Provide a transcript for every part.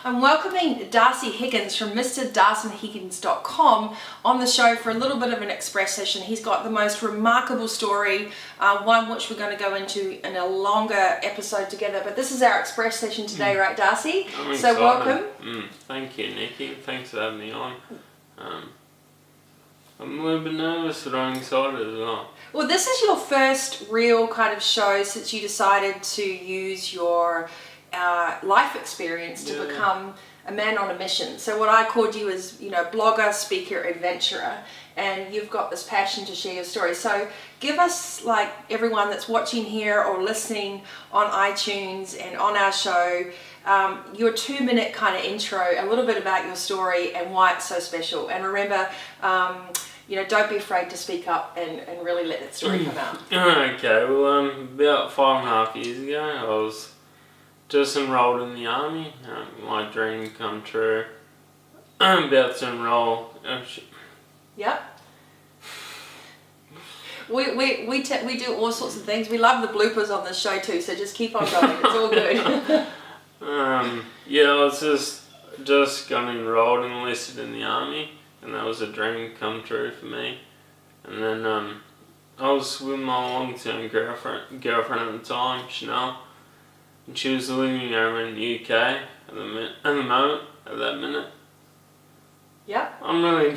I'm welcoming Darcy Higgins from MrDarcyHiggins.com on the show for a little bit of an express session. He's got the most remarkable story, one which we're going to go into in a longer episode together. But this is our express session today, right, Darcy? I'm excited. Welcome. Thank you, Nikki. Thanks for having me on. I'm a little bit nervous, but I'm excited as well. Well, this is your first real kind of show since you decided to use your life experience to become a man on a mission. So what I called you is, blogger, speaker, adventurer, and you've got this passion to share your story. So give us, like everyone that's watching here or listening on iTunes and on our show, your 2-minute kind of intro, a little bit about your story and why it's so special. And remember, don't be afraid to speak up and really let that story come out. Okay, well, about 5.5 years ago, I was just enrolled in the army. My dream come true. I'm about to enroll. Yep. We do all sorts of things. We love the bloopers on this show too, so just keep on going. It's all good. I was just got enrolled and enlisted in the army, and that was a dream come true for me. And then I was with my long-term girlfriend at the time, Chanel, and she was living over in the UK at that minute. Yep. I'm really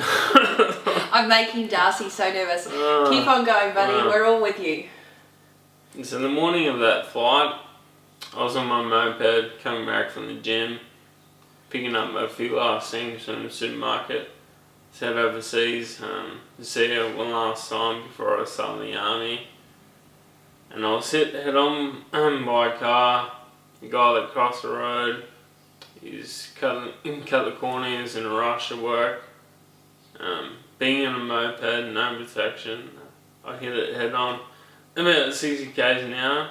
I'm making Darcy so nervous. Keep on going, buddy. We're all with you. So the morning of that flight, I was on my moped coming back from the gym, picking up a few last things from the supermarket. Head overseas to see her one last time before I started the army. And I was head on by a car. The guy that crossed the road, he's cut the corner, he was in a rush to work. Being in a moped, no protection, I hit it head on, about 60 k's an hour.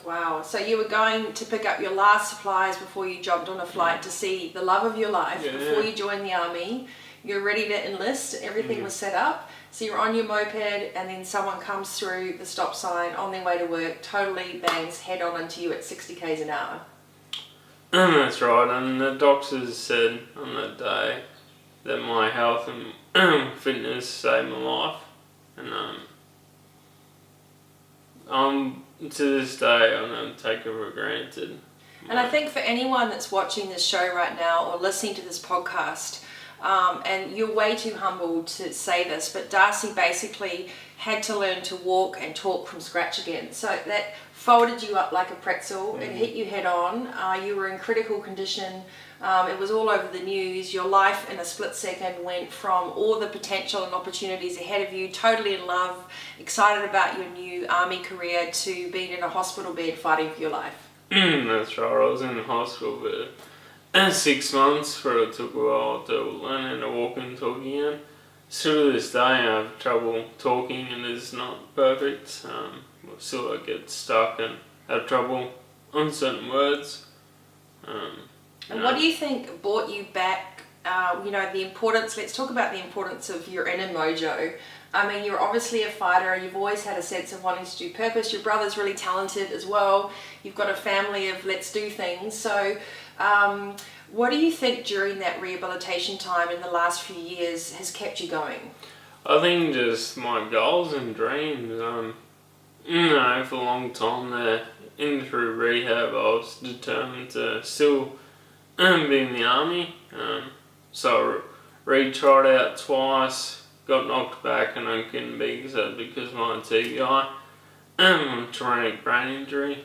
Wow, so you were going to pick up your last supplies before you jumped on a flight to see the love of your life before you joined the army. You're ready to enlist, everything was set up. So you're on your moped and then someone comes through the stop sign on their way to work, totally bangs head on into you at 60 k's an hour. That's right, and the doctors said on that day that my health and fitness saved my life. And to this day, I don't take it for granted. And I think for anyone that's watching this show right now or listening to this podcast, and you're way too humble to say this, but Darcy basically had to learn to walk and talk from scratch again. So that folded you up like a pretzel. It hit you head on. You were in critical condition. It was all over the news. Your life in a split second went from all the potential and opportunities ahead of you, totally in love, excited about your new army career, to being in a hospital bed fighting for your life. That's right. I was in the hospital bed. 6 months, for it took a while to learn how to walk and talk again. Still to this day, I have trouble talking and it's not perfect. Still I get stuck and have trouble on certain words. And what do you think brought you back, the importance, let's talk about the importance of your inner mojo. I mean, you're obviously a fighter, you've always had a sense of wanting to do purpose, your brother's really talented as well, you've got a family of let's do things. So what do you think during that rehabilitation time in the last few years has kept you going? I think just my goals and dreams. For a long time there, through rehab, I was determined to still be in the army. So I retried out twice, got knocked back, and I couldn't be because of my TBI, traumatic brain injury.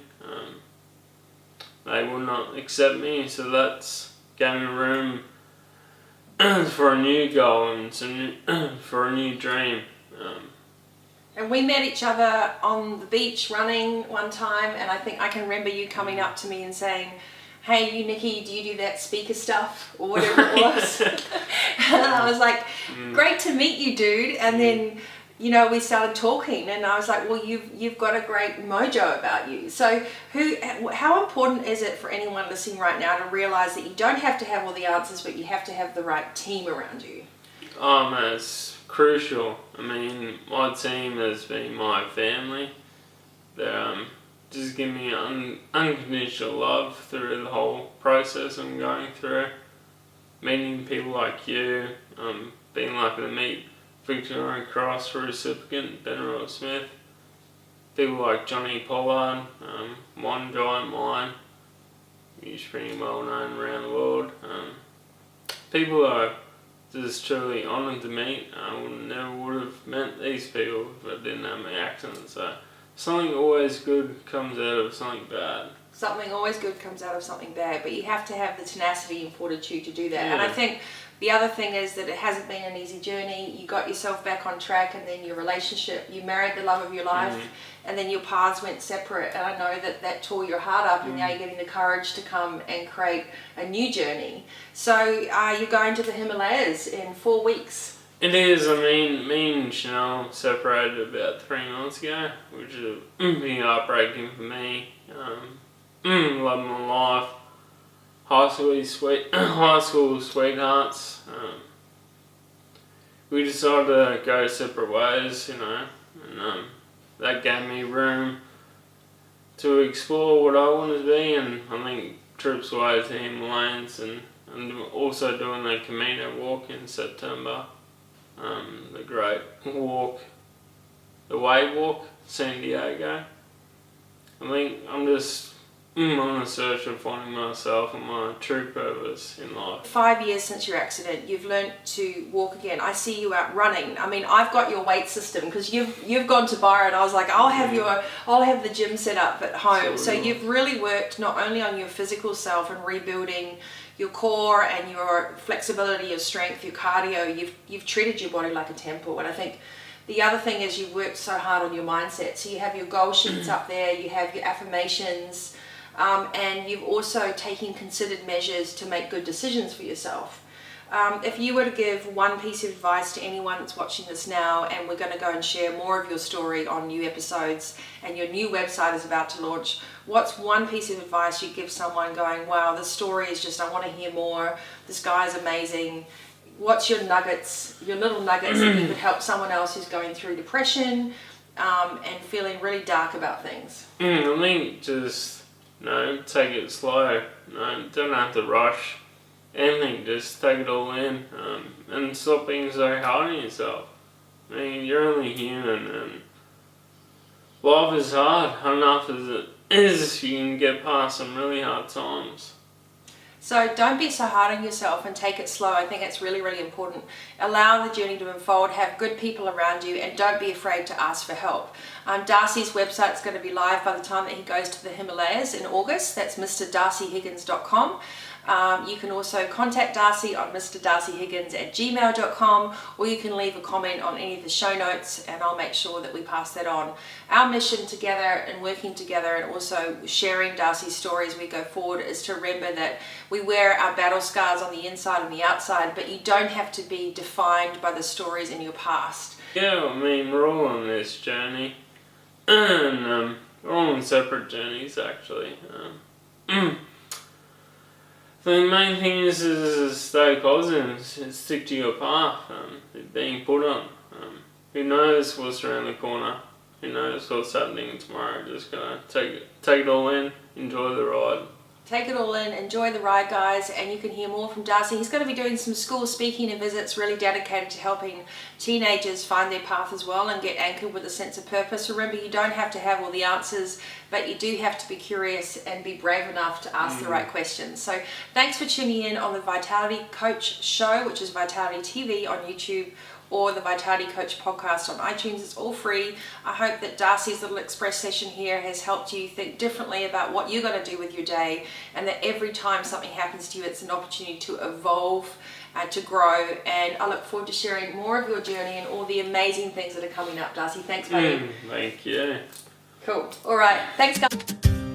They would not accept me, so that's gave me room for a new goal and for a new dream. And we met each other on the beach running one time, and I think I can remember you coming up to me and saying, "Hey, you Nikki, do you do that speaker stuff?" or whatever it was. And I was like, "Great to meet you, dude." And then, we started talking, and I was like, "Well, you've got a great mojo about you." So, how important is it for anyone listening right now to realize that you don't have to have all the answers, but you have to have the right team around you? Oh man, it's crucial. I mean, my team has been my family. They're just give me unconditional love through the whole process I'm going through. Meeting people like you, being lucky to meet Victoria Cross recipient Ben Roy Smith, people like Johnny Pollard, One Giant Mine, he's pretty well known around the world. People are just truly honoured to meet. I never would have met these people if I didn't have my accent. So something always good comes out of something bad. Something always good comes out of something bad, but you have to have the tenacity and fortitude to do that. Yeah. And I think the other thing is that it hasn't been an easy journey. You got yourself back on track, and then your relationship, you married the love of your life, and then your paths went separate. And I know that that tore your heart up, and now you're getting the courage to come and create a new journey. So you're going to the Himalayas in 4 weeks. It is. I mean, me and Chanel separated about 3 months ago, which is been heartbreaking for me. Love my life. High school sweethearts. We decided to go separate ways, and that gave me room to explore what I wanted to be. And I think trips away to the Himalayas, and also doing the Camino walk in September. The great walk, the Wave Walk, San Diego. I think I'm just on the search of finding myself and my true purpose in life. 5 years since your accident, you've learned to walk again. I see you out running. I mean, I've got your weight system because you've gone to Byron. I was like, I'll have the gym set up at home. So you've really worked not only on your physical self and rebuilding your core and your flexibility, your strength, your cardio. You've treated your body like a temple. And I think the other thing is you've worked so hard on your mindset. So you have your goal sheets up there, you have your affirmations, and you've also taken considered measures to make good decisions for yourself. If you were to give one piece of advice to anyone that's watching this now, and we're going to go and share more of your story on new episodes, and your new website is about to launch, what's one piece of advice you'd give someone going, wow, this story is just, I want to hear more, this guy's amazing. What's your nuggets, your little nuggets that you could help someone else who's going through depression and feeling really dark about things? I think just, take it slow. Don't have to rush anything, just take it all in, and stop being so hard on yourself. I mean, you're only human, and life is hard enough as it is. You can get past some really hard times. So don't be so hard on yourself and take it slow. I think it's really, really important. Allow the journey to unfold, have good people around you, and don't be afraid to ask for help. Darcy's website is going to be live by the time that he goes to the Himalayas in August. That's mrdarcyhiggins.com. You can also contact Darcy on mrdarcyhiggins@gmail.com, or you can leave a comment on any of the show notes, and I'll make sure that we pass that on. Our mission together and working together, and also sharing Darcy's story as we go forward, is to remember that we wear our battle scars on the inside and the outside, but you don't have to be defined by the stories in your past. Yeah, I mean, we're all on this journey, and we're all on separate journeys, actually. The main thing is stay positive, and stick to your path, being put on. Who knows what's around the corner? Who knows what's happening tomorrow? Just gotta take it all in, enjoy the ride. Take it all in, enjoy the ride, guys, and you can hear more from Darcy. He's going to be doing some school speaking and visits, really dedicated to helping teenagers find their path as well and get anchored with a sense of purpose. Remember, you don't have to have all the answers, but you do have to be curious and be brave enough to ask the right questions. So thanks for tuning in on the Vitality Coach Show, which is Vitality TV on YouTube, or the Vitality Coach podcast on iTunes. It's all free. I hope that Darcy's little express session here has helped you think differently about what you're going to do with your day, and that every time something happens to you, it's an opportunity to evolve and to grow. And I look forward to sharing more of your journey and all the amazing things that are coming up. Darcy, thanks, buddy. Thank you. Cool. All right. Thanks, guys.